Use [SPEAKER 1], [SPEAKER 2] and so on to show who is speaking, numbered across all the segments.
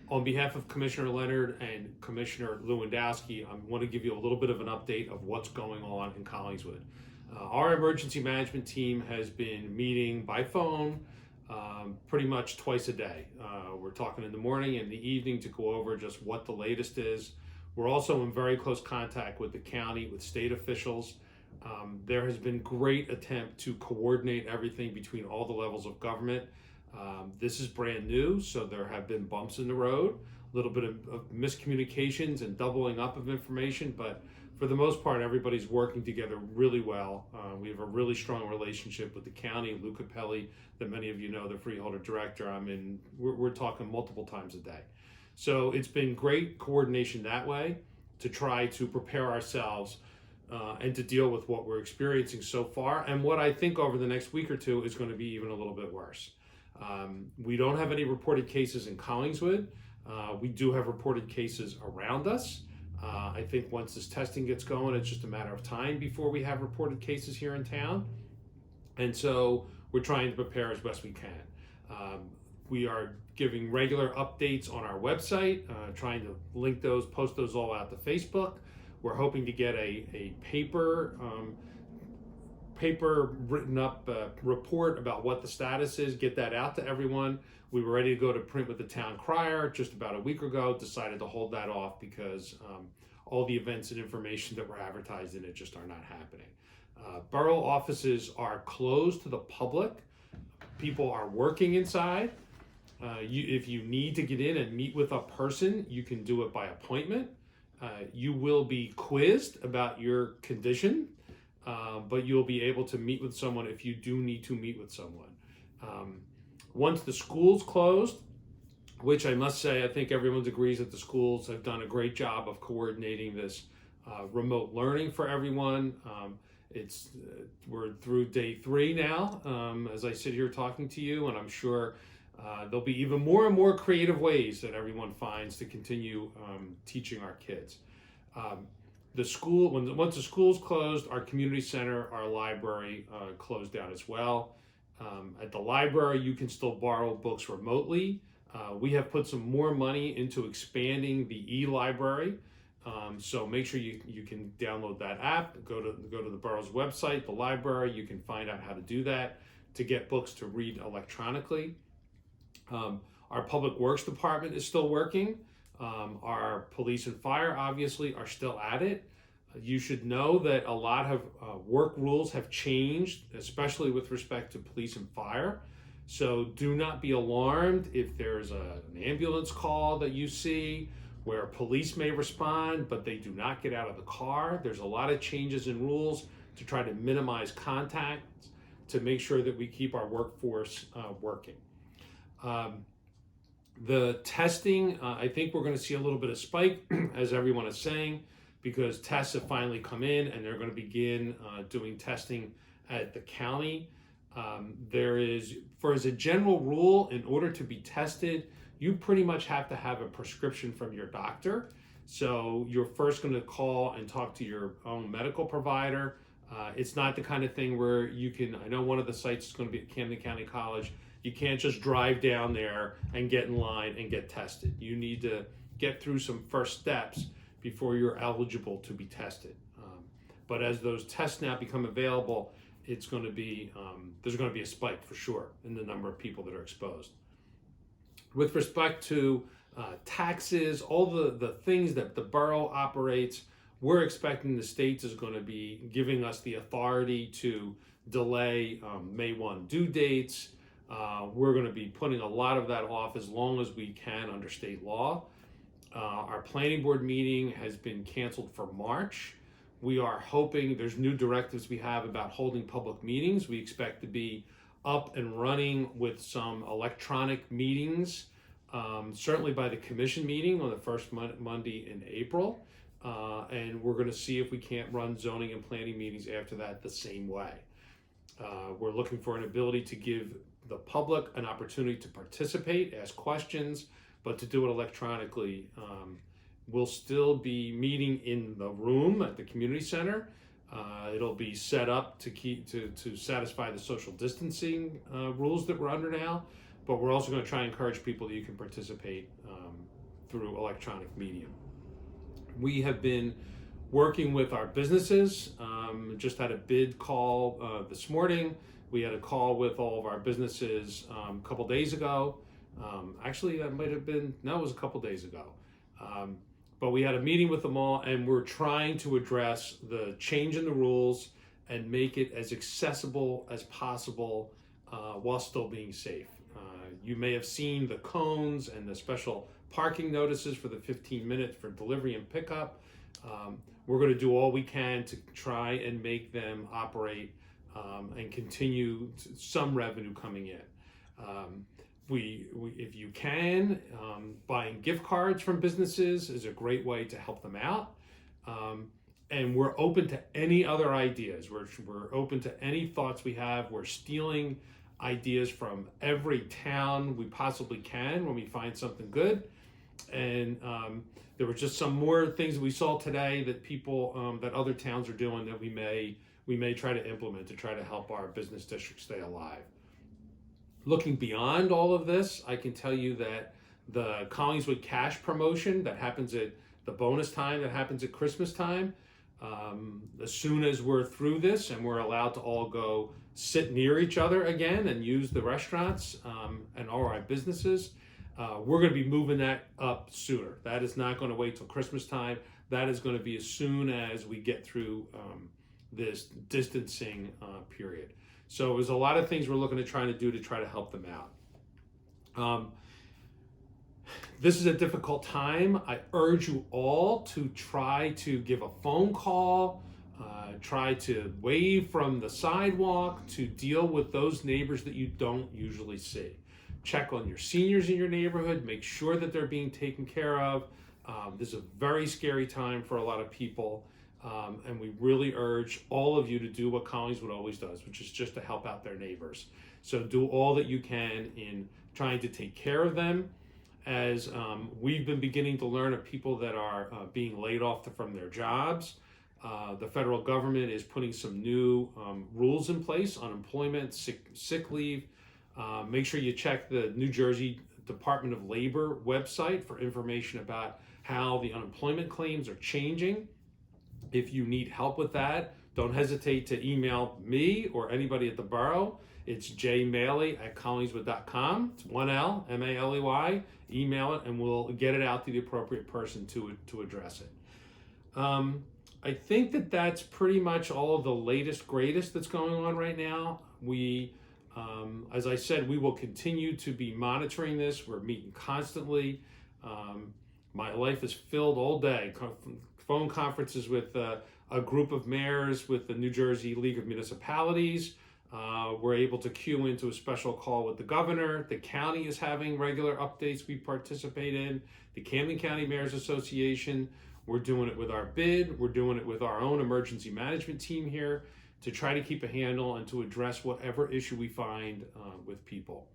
[SPEAKER 1] On behalf of Commissioner Leonard and Commissioner Lewandowski, I want to give you a little bit of an update of what's going on in Collingswood. Our emergency management team has been meeting by phone pretty much twice a day. We're talking in the morning and the evening to go over just what the latest is. We're also in very close contact with the county, with state officials. There has been great attempt to coordinate everything between all the levels of government. This is brand new, so there have been bumps in the road, a little bit of miscommunications and doubling up of information, but for the most part, everybody's working together really well. We have a really strong relationship with the county. Lou Capelli, that many of you know, the freeholder director, we're talking multiple times a day. So it's been great coordination that way to try to prepare ourselves and to deal with what we're experiencing so far, and what I think over the next week or two is going to be even a little bit worse. We don't have any reported cases in Collingswood. We do have reported cases around us. I think once this testing gets going, it's just a matter of time before we have reported cases here in town. And so we're trying to prepare as best we can. We are giving regular updates on our website, trying to link those, post those all out to Facebook. We're hoping to get a paper written up report about what the status is, get that out to everyone. We were ready to go to print with the town crier just about a week ago, decided to hold that off because all the events and information that were advertised in it just are not happening. Borough offices are closed to the public. People are working inside. If you need to get in and meet with a person, you can do it by appointment. You will be quizzed about your condition, but you'll be able to meet with someone if you do need to meet with someone. Once the schools closed, which I must say, I think everyone agrees that the schools have done a great job of coordinating this remote learning for everyone. We're through day 3 now, as I sit here talking to you, and I'm sure there'll be even more and more creative ways that everyone finds to continue teaching our kids. Once the school's closed, our community center, our library closed down as well. At the library, you can still borrow books remotely. We have put some more money into expanding the e-library, so make sure you can download that app. Go to the borough's website, the library. You can find out how to do that to get books to read electronically. Our public works department is still working. Our police and fire obviously are still at it. You should know that a lot of work rules have changed, especially with respect to police and fire. So do not be alarmed if there's an ambulance call that you see where police may respond, but they do not get out of the car. There's a lot of changes in rules to try to minimize contact to make sure that we keep our workforce working. The testing, I think we're going to see a little bit of spike, as everyone is saying, because tests have finally come in and they're going to begin doing testing at the county. As a general rule, in order to be tested, you pretty much have to have a prescription from your doctor. So you're first going to call and talk to your own medical provider. It's not the kind of thing where I know one of the sites is going to be at Camden County College. You can't just drive down there and get in line and get tested. You need to get through some first steps before you're eligible to be tested. But as those tests now become available, there's going to be a spike for sure in the number of people that are exposed. With respect to taxes, all the things that the borough operates, we're expecting the state is going to be giving us the authority to delay May 1 due dates. We're going to be putting a lot of that off as long as we can under state law. Our planning board meeting has been canceled for March. We are hoping, there's new directives we have about holding public meetings. We expect to be up and running with some electronic meetings, certainly by the commission meeting on the first Monday in April. And we're going to see if we can't run zoning and planning meetings after that the same way. We're looking for an ability to give the public an opportunity to participate, ask questions, but to do it electronically. We'll still be meeting in the room at the community center. It'll be set up to satisfy the social distancing rules that we're under now. but we're also going to try and encourage people that you can participate through electronic medium. We have been working with our businesses. Just had a bid call this morning. We had a call with all of our businesses a couple days ago. Actually, that might have been, no, it was a couple days ago. But we had a meeting with them all, and we're trying to address the change in the rules and make it as accessible as possible while still being safe. You may have seen the cones and the special parking notices for the 15 minutes for delivery and pickup. We're going to do all we can to try and make them operate and continue some revenue coming in. If you can, buying gift cards from businesses is a great way to help them out. And we're open to any other ideas. We're open to any thoughts we have. We're stealing ideas from every town we possibly can when we find something good. And there were just some more things we saw today that people, that other towns are doing that we may try to implement to try to help our business district stay alive. Looking beyond all of this, I can tell you that the Collingswood Cash promotion that happens at the bonus time, that happens at Christmas time, as soon as we're through this and we're allowed to all go sit near each other again and use the restaurants and all our businesses, we're going to be moving that up sooner. That is not going to wait till Christmas time. That is going to be as soon as we get through this distancing period. So there's a lot of things we're looking at trying to do to try to help them out. This is a difficult time. I urge you all to try to give a phone call, try to wave from the sidewalk, to deal with those neighbors that you don't usually see. Check on your seniors in your neighborhood, make sure that they're being taken care of. This is a very scary time for a lot of people. And we really urge all of you to do what Collingswood always does, which is just to help out their neighbors. So do all that you can in trying to take care of them, as we've been beginning to learn of people that are being laid off from their jobs. The federal government is putting some new rules in place on employment, sick leave. Make sure you check the New Jersey Department of Labor website for information about how the unemployment claims are changing. If you need help with that, don't hesitate to email me or anybody at the borough. It's jmaley@collingswood.com. It's 1L, M-A-L-E-Y. Email it and we'll get it out to the appropriate person to address it. I think that that's pretty much all of the latest, greatest that's going on right now. We, as I said, we will continue to be monitoring this. We're meeting constantly. My life is filled all day. Phone conferences with a group of mayors with the New Jersey League of Municipalities. We're able to queue into a special call with the governor. The county is having regular updates we participate in. The Camden County Mayors Association. We're doing it with our bid. We're doing it with our own emergency management team here to try to keep a handle and to address whatever issue we find with people.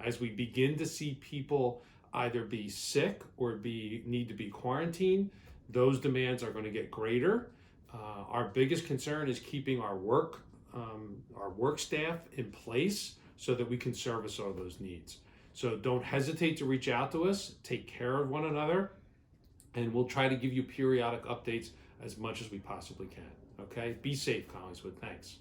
[SPEAKER 1] As we begin to see people either be sick or need to be quarantined, those demands are going to get greater. Our biggest concern is keeping our work staff in place so that we can service all those needs. So don't hesitate to reach out to us, take care of one another, and we'll try to give you periodic updates as much as we possibly can. Okay? Be safe, Collingswood. Thanks.